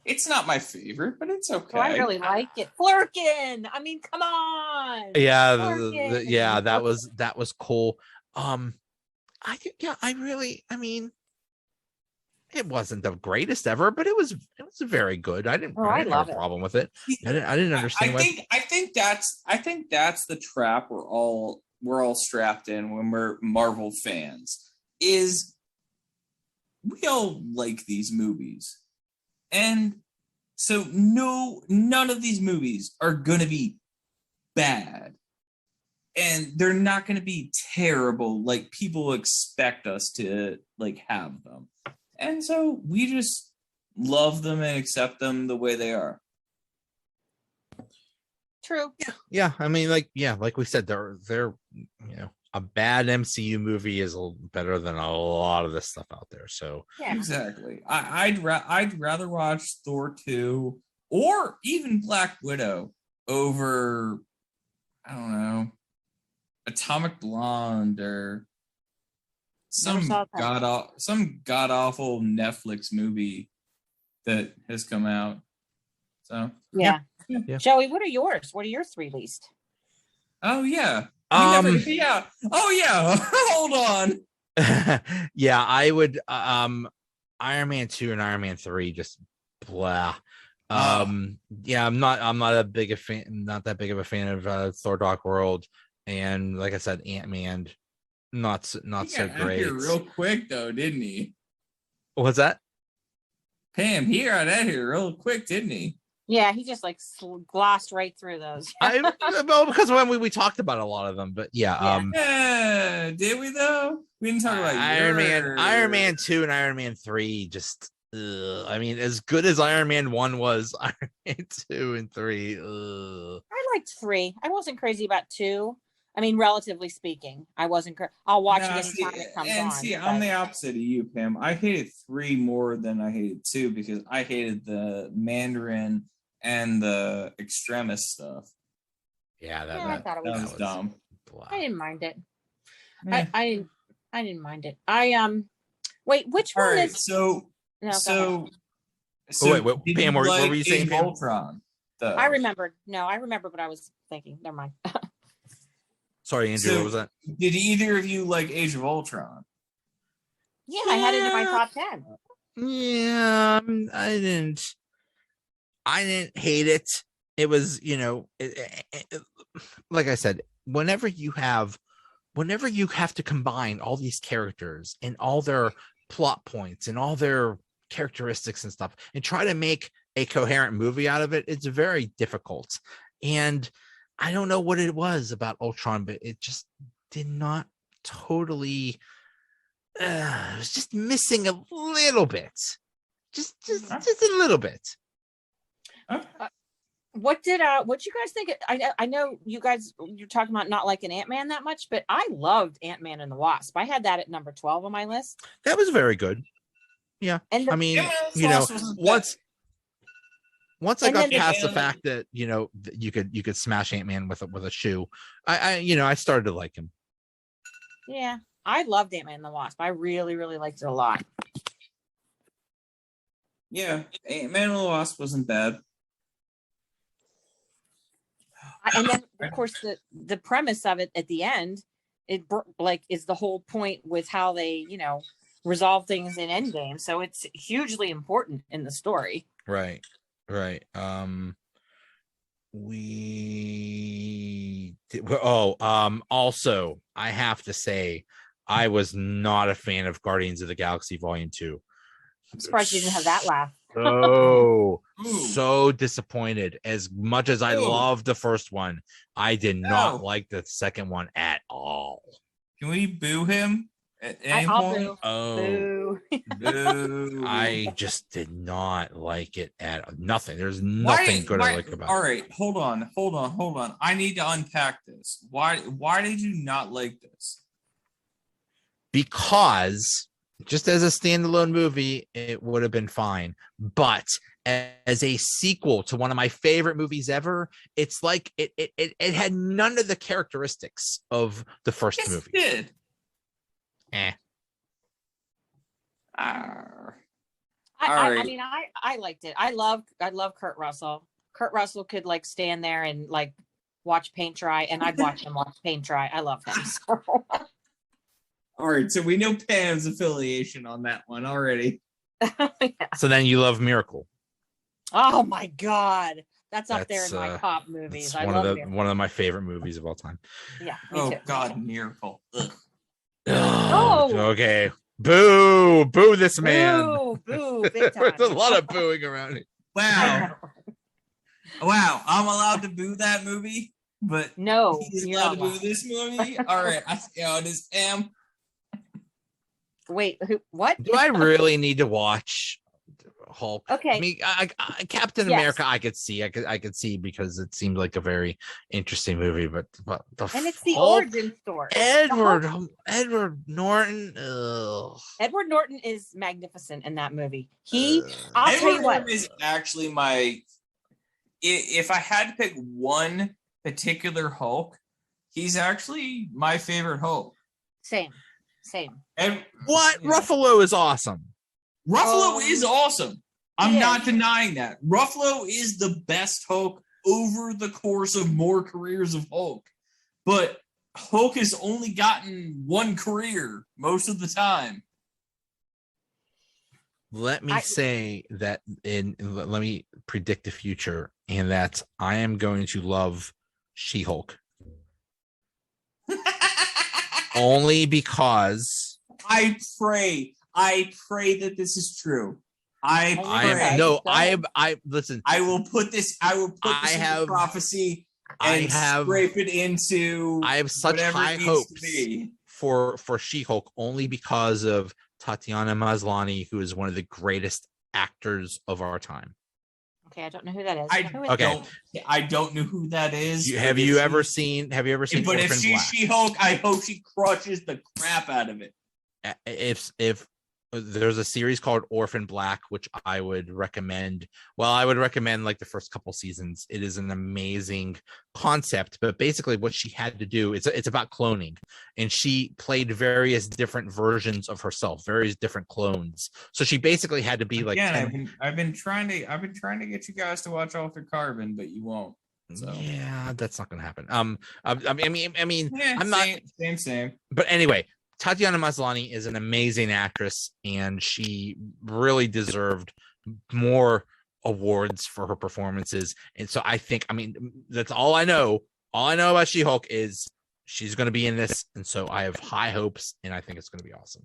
It's not my favorite, but it's okay. Oh, I really like it. Flurkin. I mean, come on. Yeah, that was cool. It wasn't the greatest ever, but it was very good. I didn't have a problem with it. I didn't understand. I think that's the trap we're all strapped in when we're Marvel fans. Is we all like these movies. And so none of these movies are going to be bad. And they're not going to be terrible like people expect us to have them. And so we just love them and accept them the way they are. True. Yeah. I mean, like we said, they're a bad MCU movie is better than a lot of this stuff out there. So yeah, exactly. I'd rather watch Thor 2 or even Black Widow over, I don't know, Atomic Blonde or some god awful Netflix movie that has come out. So yeah. Joey, what are yours? What are your three least? Oh yeah. Oh yeah. Hold on. Yeah, I would Iron Man 2 and Iron Man 3 just blah. Yeah, I'm not that big of a fan of Thor: Dark World, and like I said, Ant-Man not so Out great. here real quick though, didn't he? What's that? Pam, he got out here real quick, didn't he? Yeah, he just like glossed right through those. Well, because when we talked about a lot of them, but yeah. Yeah, did we though? We didn't talk about Iron Man 2 and Iron Man 3 just I mean, as good as Iron Man 1 was, Iron Man 2 and 3. I liked 3. I wasn't crazy about 2. I mean, relatively speaking, I wasn't. I'll watch it anytime it comes on. See, I'm the opposite of you, Pam. I hated 3 more than I hated 2 because I hated the Mandarin and the Extremis stuff. Yeah, I thought it was dumb. I didn't mind it. Eh. I didn't mind it. Wait, which All one right, is? so wait, Pam, what were you saying, Pam? Ultron, though? I remembered. No, I remember what I was thinking. Never mind. Sorry, Andrew, what was that? Did either of you like Age of Ultron? Yeah, I had it in my top 10. Yeah, I didn't hate it. It was, like I said, whenever you have to combine all these characters and all their plot points and all their characteristics and stuff and try to make a coherent movie out of it, it's very difficult. And I don't know what it was about Ultron, but it just did not totally it was just missing a little bit. Just a little bit. What you guys think? I know you guys, you're talking about not liking Ant-Man that much, but I loved Ant-Man and the Wasp. I had that at number 12 on my list. That was very good. Yeah. And I mean, once I got past the fact that, you could smash Ant-Man with a shoe, I started to like him. Yeah. I loved Ant-Man and the Wasp. I really, really liked it a lot. Yeah. Ant-Man and the Wasp wasn't bad. And then, of course, the premise of it at the end, is the whole point with how they, resolve things in Endgame. So it's hugely important in the story. Right. Also, I have to say, I was not a fan of Guardians of the Galaxy Volume 2. I'm surprised you didn't have that laugh. So disappointed. As much as I loved the first one, I did not like the second one at all. Can we boo him at any point? Boo. Boo. I just did not like it at nothing. There's nothing good I like about it. All right, hold on. I need to unpack this. Why did you not like this? Because just as a standalone movie, it would have been fine. But as a sequel to one of my favorite movies ever, it's like it had none of the characteristics of the first movie. It did. I mean, I liked it. I love Kurt Russell. Kurt Russell could stand there and watch paint dry, and I'd watch him watch paint dry. I love him. So. All right, so we know Pam's affiliation on that one already. Yeah. So then you love Miracle. Oh my God, that's up there in my top movies. I love one of my favorite movies of all time. Yeah. Oh too. God, Miracle. Ugh. Oh, okay. Boo this man. Boo, big time. There's a lot of booing around here. Wow. I'm allowed to boo that movie, but no, he's allowed to boo this movie. All right, I see how it is. Wait, what? Do I really need to watch Hulk? Okay. I mean, Captain America, I could see because it seemed like a very interesting movie, but and it's the Hulk, origin story. Edward Norton. Ugh. Edward Norton is magnificent in that movie. I'll tell you what. Edward is actually my. If I had to pick one particular Hulk, he's actually my favorite Hulk. Same. And Ruffalo is awesome. Ruffalo is awesome. I'm not denying that. Ruffalo is the best Hulk over the course of more careers of Hulk. But Hulk has only gotten one career most of the time. Let me say that let me predict the future, and that I am going to love She-Hulk. only because I pray that this is true. I listen. I will put this into prophecy and scrape it into I have such high hopes for She-Hulk only because of Tatiana Maslany, who is one of the greatest actors of our time. Okay, I don't know who that is. I don't know who that is. Have you ever seen But Orphan if she's Black? She-Hulk, I hope she crushes the crap out of it. If there's a series called Orphan Black, which I would recommend. Well, I would recommend like the first couple seasons. It is an amazing concept, but basically what she had to do, it's about cloning, and she played various different versions of herself, various different clones. So she basically had to be like. Again, I've been trying to get you guys to watch Altered Carbon, but you won't. So. Yeah, that's not going to happen. I mean, I'm same. But anyway. Tatiana Maslany is an amazing actress, and she really deserved more awards for her performances. And so I think, that's all I know. All I know about She-Hulk is she's going to be in this, and so I have high hopes, and I think it's going to be awesome.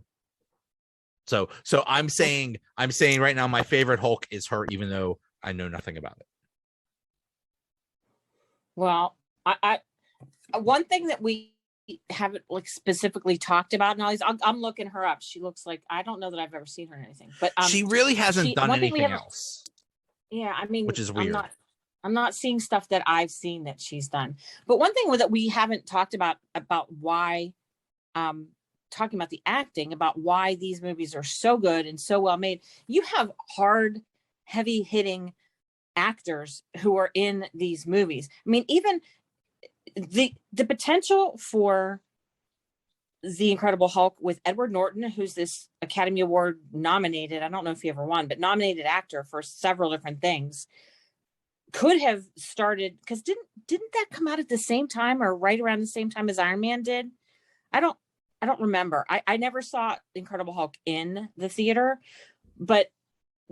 So I'm saying right now my favorite Hulk is her, even though I know nothing about it. Well, I one thing that we haven't like specifically talked about and all these, I'm looking her up. She looks like, I don't know that I've ever seen her in anything, but she really hasn't done anything else. Yeah, I mean, which is weird. I'm not seeing stuff that I've seen that she's done. But one thing that we haven't talked about why, talking about the acting, about why these movies are so good and so well made. You have hard, heavy hitting actors who are in these movies. I mean, even the potential for The Incredible Hulk with Edward Norton, who's this Academy Award nominated, I don't know if he ever won, but nominated actor for several different things, could have started, because didn't that come out at the same time or right around the same time as Iron Man did? I don't remember. I never saw Incredible Hulk in the theater, but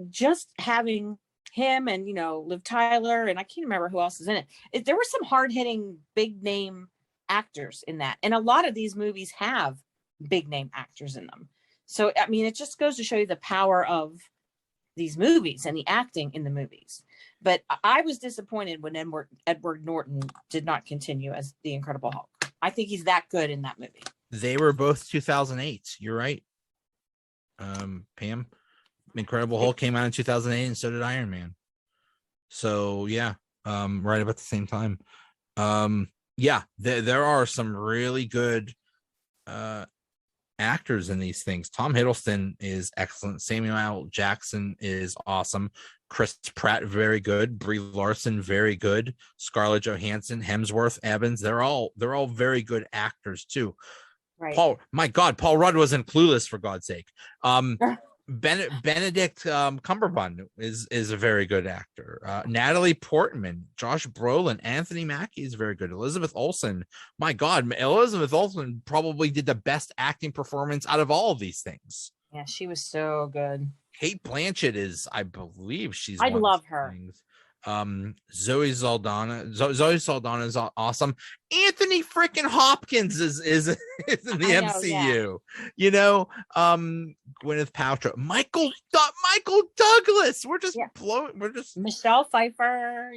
just having him and Liv Tyler, and I can't remember who else is in it. There were some hard-hitting big name actors in that, and a lot of these movies have big name actors in them. So I mean, it just goes to show you the power of these movies and the acting in the movies. But I was disappointed when Edward Norton did not continue as the Incredible Hulk. I think he's that good in that movie. They were both 2008. You're right, Pam. Incredible Hulk came out in 2008, and so did Iron Man. So yeah, right about the same time. Yeah, there are some really good actors in these things. Tom Hiddleston is excellent. Samuel L. Jackson is awesome. Chris Pratt, very good. Brie Larson, very good. Scarlett Johansson, Hemsworth, Evans, they're all very good actors too. Right. Paul Rudd was in Clueless, for God's sake. Benedict Cumberbatch is a very good actor. Natalie Portman, Josh Brolin, Anthony Mackie is very good. Elizabeth Olsen, my God, Elizabeth Olsen probably did the best acting performance out of all of these things. Yeah, she was so good. Kate Blanchett is, I believe she's. I love her. Things. Zoe Saldana is awesome. Anthony freaking Hopkins is in the MCU. Yeah. Gwyneth Paltrow, Michael Douglas. We're just blowing. We're just Michelle Pfeiffer.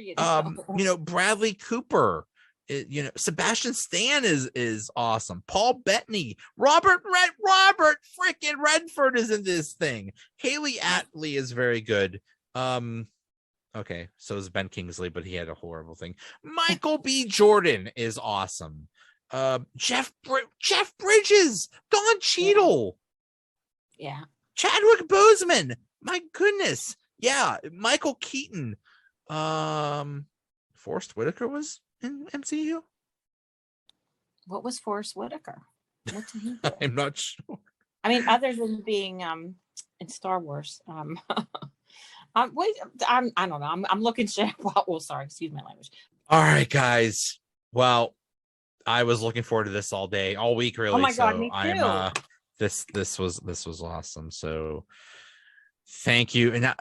Bradley Cooper. Sebastian Stan is awesome. Paul Bettany, Robert freaking Redford is in this thing. Haley Atwell is very good. Okay, so is Ben Kingsley, but he had a horrible thing. Michael B. Jordan is awesome. Jeff Bridges, Don Cheadle. Yeah. Chadwick Boseman. My goodness. Yeah, Michael Keaton. Forrest Whitaker was in MCU. What was Forrest Whitaker? What did he do? I'm not sure. I mean, other than being in Star Wars. I don't know. I'm looking shit. Well, sorry, excuse my language. All right, guys. Well, I was looking forward to this all day, all week, really. Oh my God, me too. This was awesome. So, thank you. And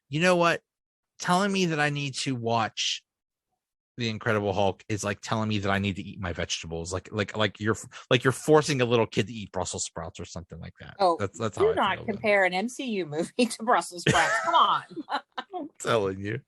you know what? Telling me that I need to watch the Incredible Hulk is like telling me that I need to eat my vegetables, like you're forcing a little kid to eat Brussels sprouts or something like that. Oh, That's how do I not feel. compare an MCU movie to Brussels sprouts. Come on. I'm telling you.